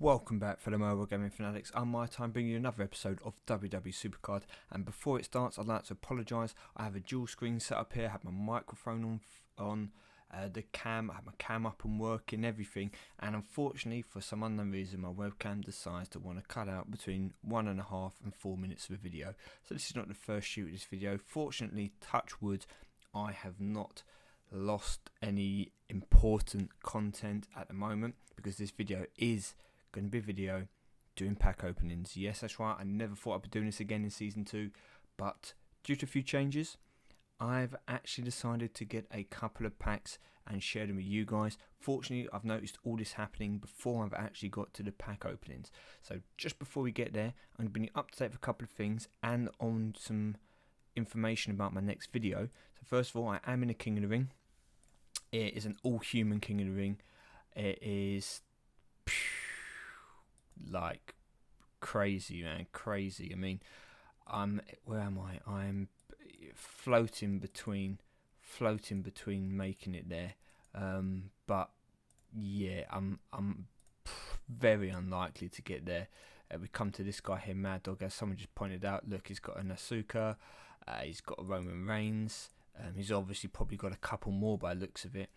Welcome back, fellow mobile gaming fanatics. I'm MyTyme, bringing you another episode of WWE Supercard. And before it starts, I'd like to apologise. I have a dual screen set up here. I have my microphone on the cam. I have my cam up and working, everything. And unfortunately, for some unknown reason, my webcam decides to want to cut out between 1.5 and 4 minutes of a video. So this is not the first shoot of this video. Fortunately, touch wood, I have not lost any important content at the moment, because this video is going to be a video doing pack openings. Yes, that's right, I never thought I'd be doing this again in season 2, but due to a few changes, I've actually decided to get a couple of packs and share them with you guys. Fortunately, I've noticed all this happening before I've actually got to the pack openings. So just before we get there, I'm going to bring you up to date with a couple of things and on some information about my next video. So first of all, I am in a King of the Ring. It is an all-human King of the Ring. It is like crazy, man, crazy. I mean, where am I? I'm floating between making it there. But yeah, I'm very unlikely to get there. We come to this guy here, Mad Dog, as someone just pointed out. Look, he's got a Nasuka, he's got a Roman Reigns. He's obviously probably got a couple more by the looks of it.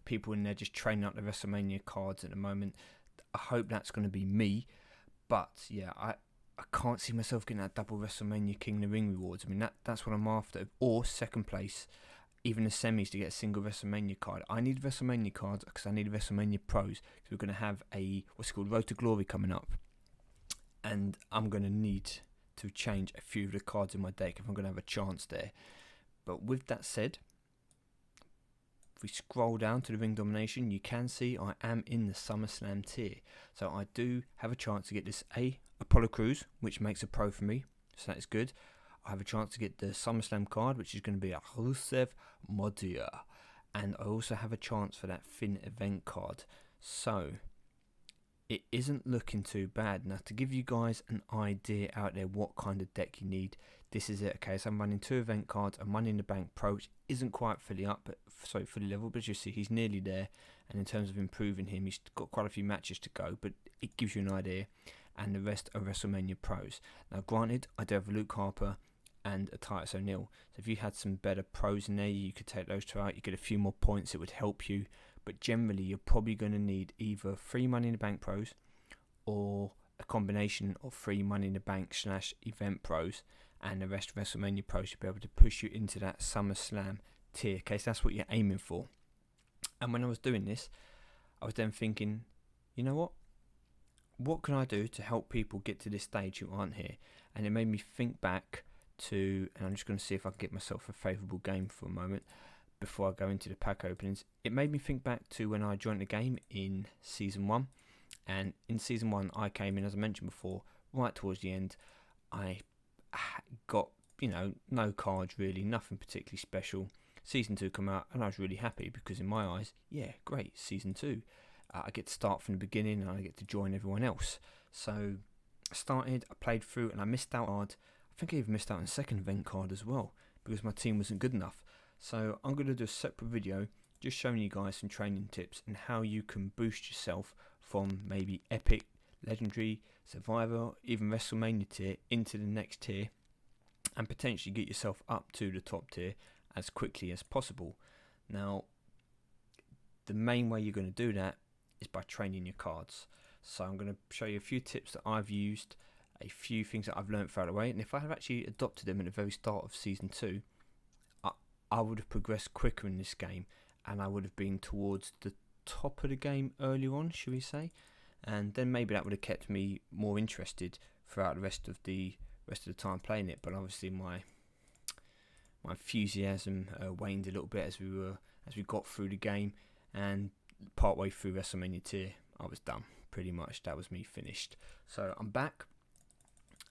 People in there just training up the WrestleMania cards at the moment. I hope that's going to be me. But yeah, I can't see myself getting that double WrestleMania King of the Ring rewards. I mean, that's what I'm after. Or second place, even the semis, to get a single WrestleMania card. I need WrestleMania cards because I need WrestleMania Pros. Because we're going to have a, what's it called, Road to Glory coming up. And I'm going to need to change a few of the cards in my deck if I'm going to have a chance there. But with that said, if we scroll down to the Ring Domination, you can see I am in the SummerSlam tier. So I do have a chance to get this Apollo Crews, which makes a pro for me. So that is good. I have a chance to get the SummerSlam card, which is going to be a Rusev Modia. And I also have a chance for that Finn event card. So it isn't looking too bad. Now, to give you guys an idea out there what kind of deck you need, this is it. Okay, so I'm running 2 event cards, and Money in the Bank Pro, which isn't quite fully up, but fully level, but you see he's nearly there. And in terms of improving him, he's got quite a few matches to go, but it gives you an idea. And the rest are WrestleMania Pros. Now, granted, I do have Luke Harper and a Titus O'Neil. So if you had some better pros in there, you could take those 2 out. You get a few more points, it would help you. But generally, you're probably going to need either 3 Money in the Bank Pros or a combination of 3 Money in the Bank / Event Pros, and the rest of WrestleMania Pros to be able to push you into that SummerSlam tier. Okay, so that's what you're aiming for. And when I was doing this, I was then thinking, you know what? What can I do to help people get to this stage who aren't here? And it made me think back to, and I'm just going to see if I can get myself a favourable game for a moment before I go into the pack openings. It made me think back to when I joined the game in Season 1. And in Season 1, I came in, as I mentioned before, right towards the end. I got, no cards really, nothing particularly special. Season 2 come out, and I was really happy because in my eyes, yeah, great, Season 2. I get to start from the beginning, and I get to join everyone else. So I started, I played through, and I missed out hard. I think I even missed out on the second event card as well, because my team wasn't good enough. So I'm going to do a separate video just showing you guys some training tips and how you can boost yourself from maybe Epic, Legendary, Survivor, even WrestleMania tier into the next tier, and potentially get yourself up to the top tier as quickly as possible. Now, the main way you're going to do that is by training your cards. So I'm going to show you a few tips that I've used, a few things that I've learned throughout the way, and if I had actually adopted them at the very start of Season 2, I would have progressed quicker in this game, and I would have been towards the top of the game earlier on, should we say, and then maybe that would have kept me more interested throughout the rest of the time playing it. But obviously my enthusiasm waned a little bit as we got through the game, and partway through WrestleMania tier, I was done. Pretty much, that was me finished. So I'm back,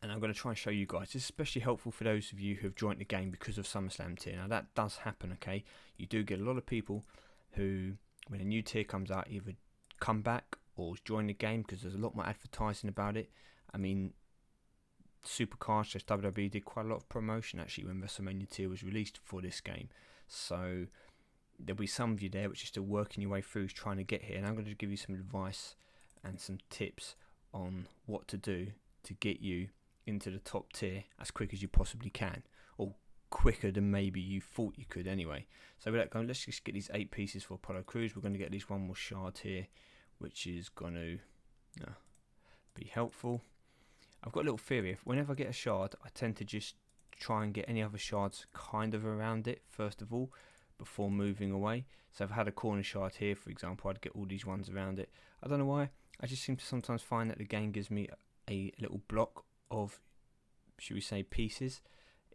and I'm going to try and show you guys. This is especially helpful for those of you who have joined the game because of SummerSlam tier. Now, that does happen, okay? You do get a lot of people who, when a new tier comes out, either come back or join the game because there's a lot more advertising about it. I mean, Supercard / WWE did quite a lot of promotion, actually, when WrestleMania tier was released for this game. So there'll be some of you there which are still working your way through trying to get here. And I'm going to give you some advice and some tips on what to do to get you into the top tier as quick as you possibly can, or quicker than maybe you thought you could anyway. So with that going, let's just get these 8 pieces for Apollo Crews. We're going to get at least one more shard here, which is going to be helpful. I've got a little theory. Whenever I get a shard, I tend to just try and get any other shards kind of around it first of all before moving away. So if I had a corner shard here, for example, I'd get all these ones around it. I don't know why. I just seem to sometimes find that the game gives me a little block of, should we say, pieces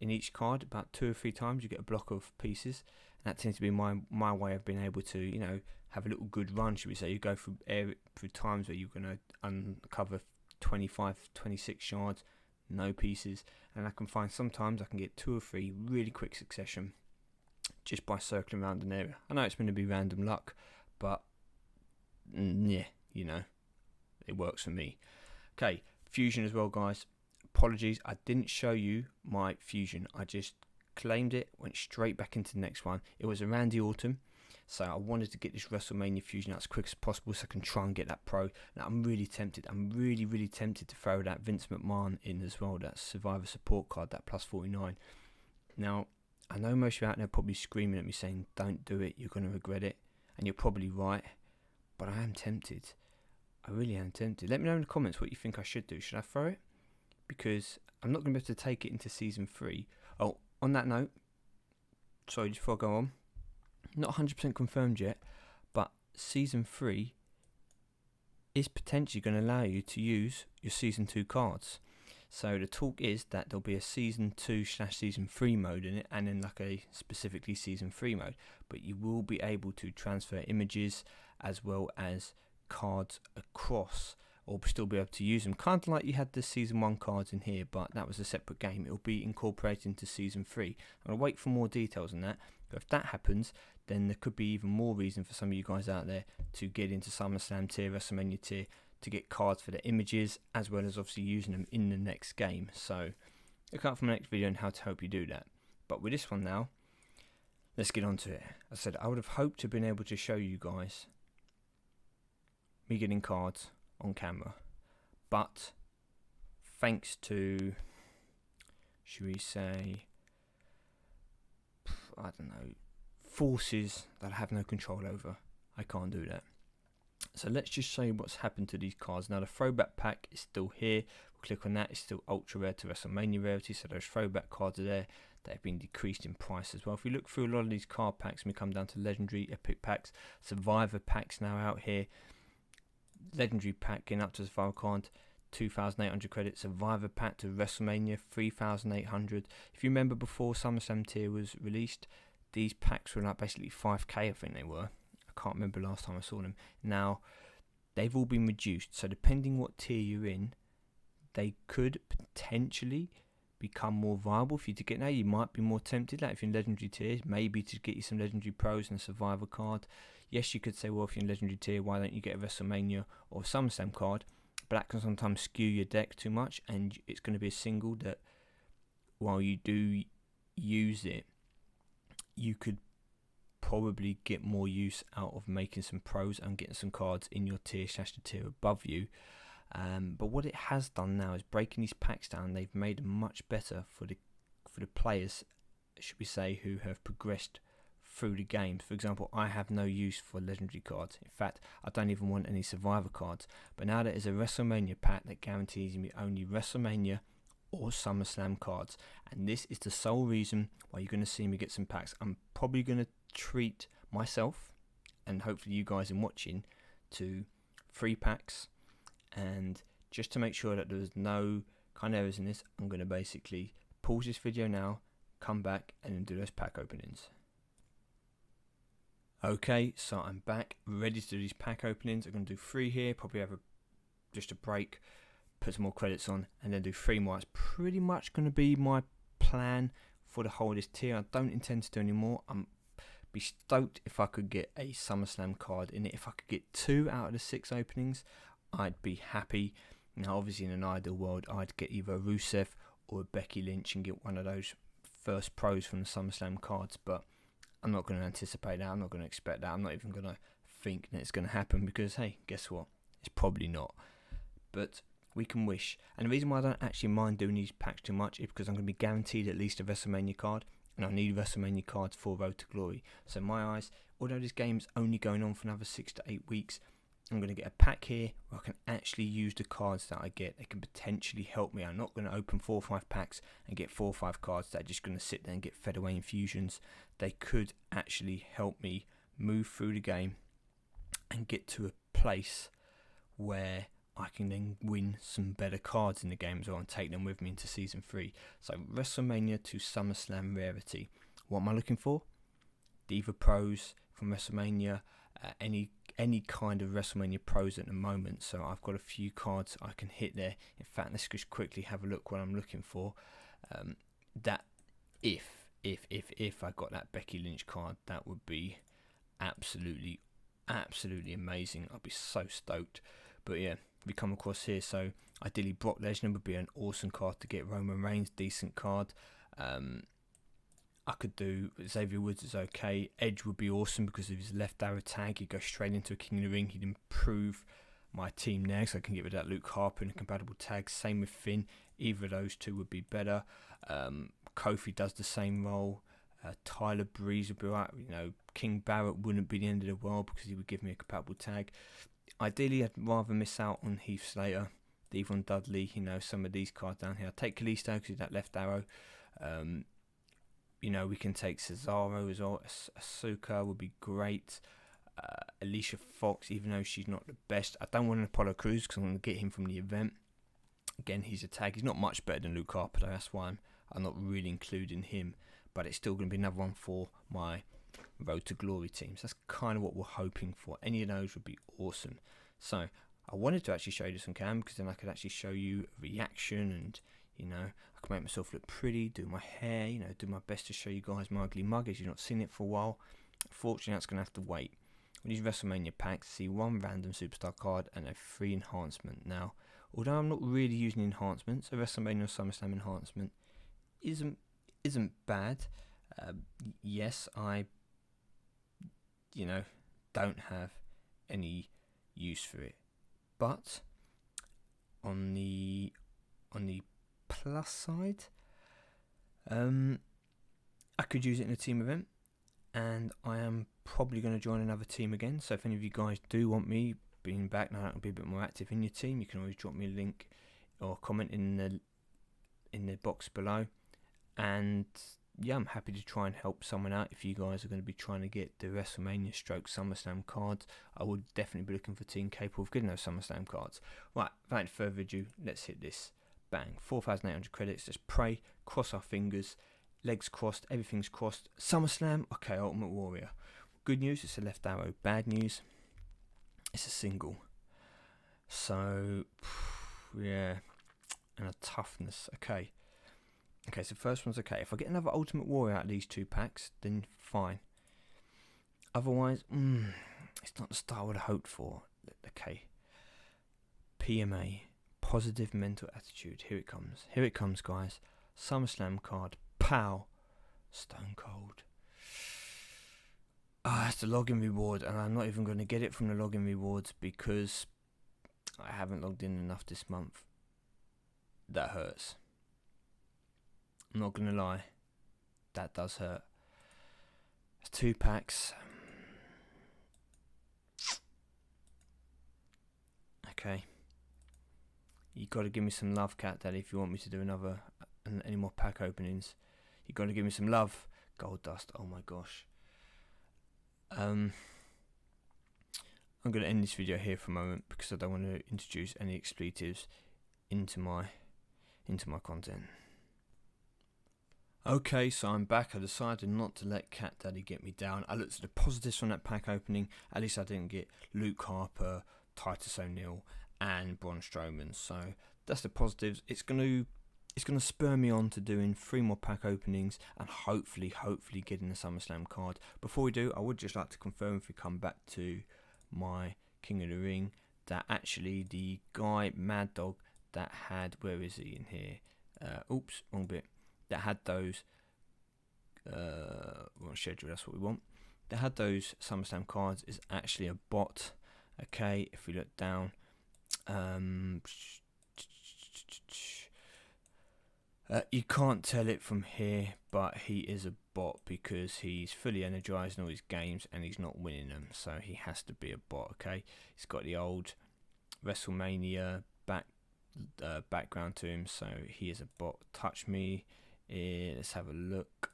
in each card. About 2 or 3 times you get a block of pieces, and that tends to be my way of being able to, you know, have a little good run, should we say. You go through times where you're going to uncover 25, 26 shards, no pieces, and I can find sometimes I can get 2 or 3 really quick succession just by circling around an area. I know it's going to be random luck, but yeah, you know, it works for me. Okay, fusion as well, guys. Apologies, I didn't show you my fusion. I just claimed it, went straight back into the next one. It was around the autumn, so I wanted to get this WrestleMania fusion out as quick as possible so I can try and get that pro. Now I'm really tempted. I'm really tempted to throw that Vince McMahon in as well, that Survivor Support card, that plus 49. Now, I know most of you out there probably screaming at me saying, don't do it, you're going to regret it. And you're probably right, but I am tempted. I really am tempted. Let me know in the comments what you think I should do. Should I throw it? Because I'm not going to be able to take it into Season 3. Oh, on that note, sorry, just before I go on, not 100% confirmed yet, but Season 3 is potentially going to allow you to use your Season 2 cards. So the talk is that there'll be a Season 2/Season 3 mode in it, and then like a specifically Season 3 mode. But you will be able to transfer images as well as cards across, or still be able to use them, kind of like you had the Season 1 cards in here, but that was a separate game. It'll be incorporated into Season 3. I'm going to wait for more details on that, but if that happens, then there could be even more reason for some of you guys out there to get into SummerSlam tier, WrestleMania tier, to get cards for the images, as well as obviously using them in the next game. So look out for my next video on how to help you do that. But with this one now, let's get on to it. As I said, I would have hoped to have been able to show you guys me getting cards on camera, but thanks to, should we say, I don't know, forces that I have no control over, I can't do that. So let's just show you what's happened to these cards. Now the throwback pack is still here. We'll click on that. It's still ultra rare to WrestleMania rarity, so those throwback cards are there. They've been decreased in price as well. If we look through a lot of these card packs, and we come down to legendary, epic packs, survivor packs now out here. Legendary pack getting up to Survivor card, 2,800 credits. Survivor pack to WrestleMania, 3,800. If you remember before SummerSlam tier was released, these packs were like basically 5k, I think they were. I can't remember last time I saw them. Now they've all been reduced, so depending what tier you're in, they could potentially become more viable for you to get. Now you might be more tempted, like if you're in legendary tier, maybe to get you some legendary pros and a survivor card. Yes, you could say, well, if you're in legendary tier, why don't you get a WrestleMania or SummerSlam card? But that can sometimes skew your deck too much, and it's going to be a single that, while you do use it, you could probably get more use out of making some pros and getting some cards in your tier / the tier above you. But what it has done now is breaking these packs down. They've made them much better for the players, should we say, who have progressed through the games. For example, I have no use for legendary cards. In fact, I don't even want any survivor cards. But now there is a WrestleMania pack that guarantees me only WrestleMania or SummerSlam cards, and this is the sole reason why you're going to see me get some packs. I'm probably going to treat myself, and hopefully you guys in watching, to 3 packs, and just to make sure that there's no kind of errors in this, I'm going to basically pause this video now, come back, and then do those pack openings. Okay, so I'm back, ready to do these pack openings. I'm going to do 3 here, probably have just a break, put some more credits on, and then do 3 more. It's pretty much going to be my plan for the whole of this tier. I don't intend to do any more. I'm be stoked if I could get a SummerSlam card in it. If I could get 2 out of the 6 openings, I'd be happy. Now, obviously, in an ideal world, I'd get either a Rusev or a Becky Lynch and get one of those first pros from the SummerSlam cards, but I'm not going to anticipate that. I'm not going to expect that. I'm not even going to think that it's going to happen, because, hey, guess what? It's probably not. but we can wish. And the reason why I don't actually mind doing these packs too much is because I'm going to be guaranteed at least a WrestleMania card, and I need WrestleMania cards for Road to Glory. So in my eyes, although this game's only going on for another 6 to 8 weeks, I'm going to get a pack here where I can actually use the cards that I get. They can potentially help me. I'm not going to open 4 or 5 packs and get 4 or 5 cards that are just going to sit there and get fed away infusions. They could actually help me move through the game and get to a place where I can then win some better cards in the game as well and take them with me into Season 3. So WrestleMania to SummerSlam rarity. What am I looking for? Diva Pros from WrestleMania, any kind of WrestleMania Pros at the moment. So I've got a few cards I can hit there. In fact, let's just quickly have a look what I'm looking for. That if I got that Becky Lynch card, that would be absolutely amazing. I'd be so stoked. But yeah, we come across here. So ideally Brock Lesnar would be an awesome card to get. Roman Reigns, decent card. I could do Xavier Woods is okay. Edge would be awesome because of his left arrow tag. He'd go straight into a King of the Ring. He'd improve my team there, so I can get rid of that Luke Harper and a compatible tag. Same with Finn. Either of those two would be better. Kofi does the same role. Tyler Breeze would be right. You know, King Barrett wouldn't be the end of the world because he would give me a compatible tag. Ideally, I'd rather miss out on Heath Slater, Devon Dudley. You know, some of these cards down here. I'd take Kalisto because he's that left arrow. You know, we can take Cesaro as well. Asuka would be great. Alicia Fox, even though she's not the best. I don't want an Apollo Crews because I'm going to get him from the event. Again, he's a tag. He's not much better than Luke Harper, though. That's why I'm not really including him. But it's still going to be another one for my Road to Glory teams. That's kind of what we're hoping for. Any of those would be awesome. So I wanted to actually show you this on cam because then I could actually show you a reaction and, you know, I can make myself look pretty, do my hair, you know, do my best to show you guys my ugly mug as you've not seen it for a while. Unfortunately, that's going to have to wait. With these WrestleMania packs, see 1 random superstar card and a free enhancement. Now, although I'm not really using enhancements, a WrestleMania or SummerSlam enhancement isn't bad. Yes, I, you know, don't have any use for it. But on the plus side, I could use it in a team event, and I am probably going to join another team again. So if any of you guys do want me being back now, I'll be a bit more active in your team. You can always drop me a link or comment in the box below, and yeah, I'm happy to try and help someone out. If you guys are going to be trying to get the WrestleMania stroke SummerSlam cards, I would definitely be looking for a team capable of getting those SummerSlam cards. Right, without further ado, let's hit this. Bang, 4,800 credits. Just pray, cross our fingers, legs crossed, everything's crossed. SummerSlam, okay, Ultimate Warrior. Good news, it's a left arrow. Bad news, it's a single. So, yeah, and a toughness. Okay, so first one's okay. If I get another Ultimate Warrior out of these 2 packs, then fine. Otherwise, it's not the start I would have hoped for. Okay, PMA. Positive mental attitude. Here it comes, guys. SummerSlam card. Pow. Stone Cold. It's the login reward, and I'm not even going to get it from the login rewards because I haven't logged in enough this month. That hurts. I'm not going to lie. That does hurt. It's 2 packs. Okay. You got to give me some love, Cat Daddy, if you want me to do any more pack openings. You got to give me some love. Gold Dust, oh my gosh. I'm going to end this video here for a moment because I don't want to introduce any expletives into my content. Okay, so I'm back. I decided not to let Cat Daddy get me down. I looked at the positives from that pack opening. At least I didn't get Luke Harper, Titus O'Neil, and Braun Strowman. So that's the positives. It's gonna spur me on to doing 3 more pack openings and hopefully getting the SummerSlam card. Before we do, I would just like to confirm, if we come back to my King of the Ring, that actually the guy Mad Dog that had, where is he in here? Oops, wrong bit. That had those. We're on schedule. That's what we want. That had those SummerSlam cards is actually a bot. Okay, if we look down, You can't tell it from here, but he is a bot because he's fully energized in all his games and he's not winning them, so he has to be a bot. Okay, he's got the old WrestleMania background to him, so he is a bot. Touch me. Let's have a look.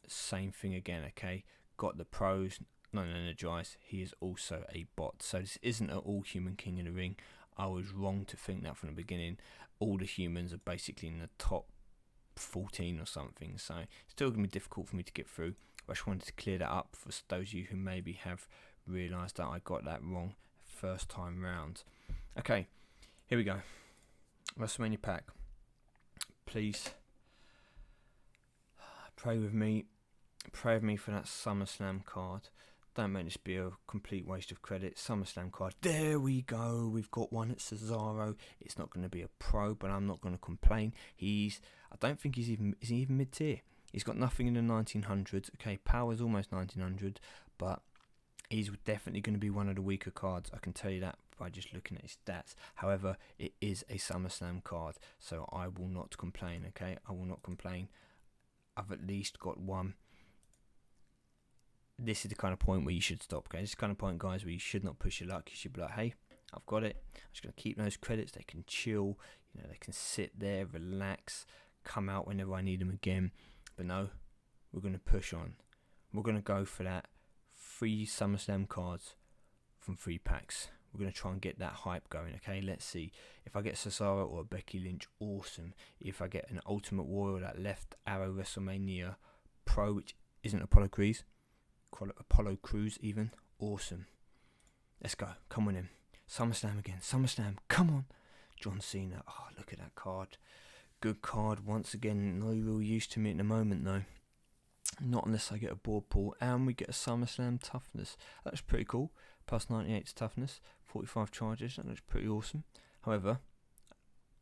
Same thing again. Okay, got the pros, not energized. He is also a bot, so this isn't an all human king in the ring. I was wrong to think that from the beginning. All the humans are basically in the top 14 or something, so it's still going to be difficult for me to get through. But I just wanted to clear that up for those of you who maybe have realised that I got that wrong first time round. Okay, here we go. WrestleMania Pack. Please pray with me. Pray with me for that SummerSlam card. Don't make this be a complete waste of credit. SummerSlam card. There we go. We've got one at Cesaro. It's not going to be a pro, but I'm not going to complain. I don't think is he even mid-tier? He's got nothing in the 1900s. Okay, power's almost 1900, but he's definitely going to be one of the weaker cards. I can tell you that by just looking at his stats. However, it is a SummerSlam card, so I will not complain. Okay, I will not complain. I've at least got one. This is the kind of point where you should stop, okay? This is the kind of point, guys, where you should not push your luck. You should be like, hey, I've got it. I'm just going to keep those credits. They can chill. You know, they can sit there, relax, come out whenever I need them again. But no, we're going to push on. We're going to go for that 3 SummerSlam cards from 3 packs. We're going to try and get that hype going, okay? Let's see. If I get Cesaro or Becky Lynch, awesome. If I get an Ultimate Warrior, that left arrow WrestleMania Pro, which isn't Apollo Crews even, awesome. Let's go. Come on in. SummerSlam again. SummerSlam. Come on. John Cena. Oh, look at that card. Good card once again. No real use to me at the moment though. Not unless I get a board pull and we get a SummerSlam toughness. That's pretty cool. Plus 98 toughness. 45 charges. That looks pretty awesome. However,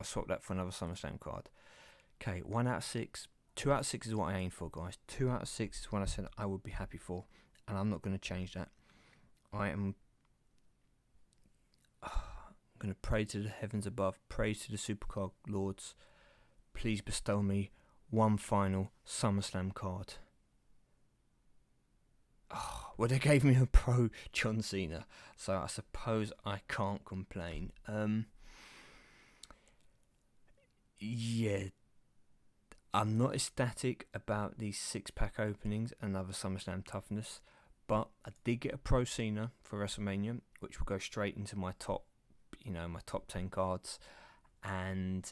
I swapped that for another SummerSlam card. Okay, 1 out of 6. 2 out of 6 is what I aim for, guys. 2 out of 6 is what I said I would be happy for. And I'm not going to change that. I am going to pray to the heavens above. Pray to the Supercard Lords. Please bestow me one final SummerSlam card. Oh, well, they gave me a pro John Cena. So I suppose I can't complain. Yeah. I'm not ecstatic about these 6-pack openings and other SummerSlam toughness, but I did get a Pro Cena for WrestleMania, which will go straight into my top 10 cards, and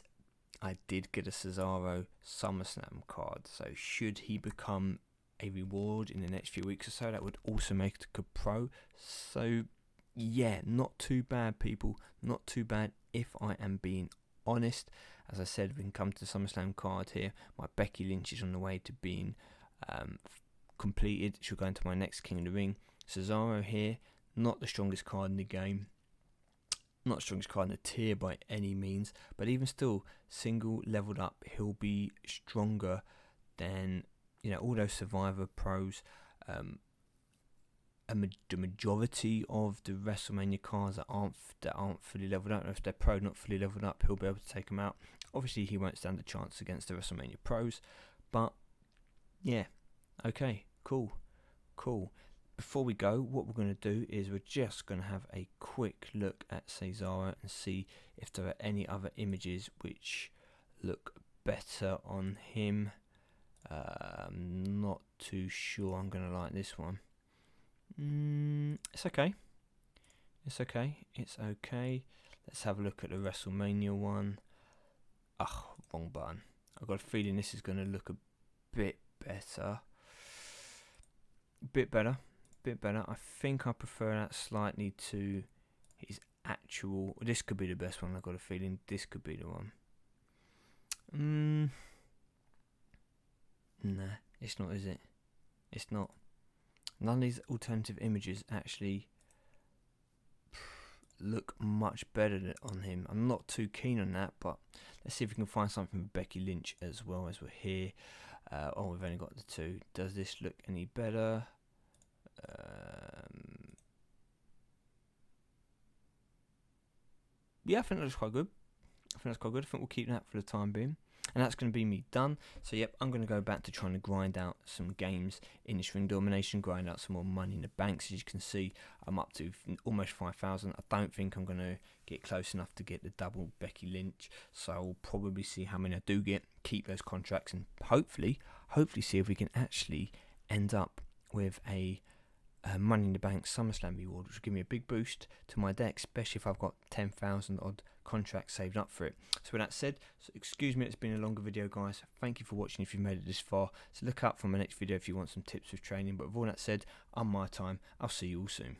I did get a Cesaro SummerSlam card. So should he become a reward in the next few weeks or so, that would also make it a good pro. So yeah, not too bad, people. Not too bad if I am being honest. As I said, we can come to the SummerSlam card here. My Becky Lynch is on the way to being completed. She'll go into my next King of the Ring. Cesaro here, not the strongest card in the game. Not the strongest card in the tier by any means. But even still, single leveled up, he'll be stronger than, all those Survivor pros. The majority of the WrestleMania cards that aren't fully leveled up, if they're pro not fully leveled up, he'll be able to take them out. Obviously, he won't stand a chance against the WrestleMania pros, but yeah, okay, cool. Before we go, what we're going to do is we're just going to have a quick look at Cesaro and see if there are any other images which look better on him. I'm not too sure I'm going to like this one. It's okay. Let's have a look at the WrestleMania one. Wrong button. I've got a feeling this is going to look a bit better. I think I prefer that slightly to his actual. This could be the best one. I've got a feeling this could be the one. Nah, it's not, is it? It's not. None of these alternative images actually look much better on him. I'm not too keen on that, but let's see if we can find something with Becky Lynch as well as we're here. We've only got the 2. Does this look any better? yeah, I think that looks quite good. I think we'll keep that for the time being. And that's going to be me done. So, yep, I'm going to go back to trying to grind out some games in this Ring Domination, grind out some more money in the banks. As you can see, I'm up to almost 5,000. I don't think I'm going to get close enough to get the double Becky Lynch. So, we'll probably see how many I do get, keep those contracts, and hopefully see if we can actually end up with a Money in the Bank SummerSlam reward, which will give me a big boost to my deck, especially if I've got 10,000 odd contracts saved up for it. So with that said, excuse me, it's been a longer video, guys. Thank you for watching if you've made it this far. So look out for my next video if you want some tips with training. But with all that said, I'm MyTyme. I'll see you all soon.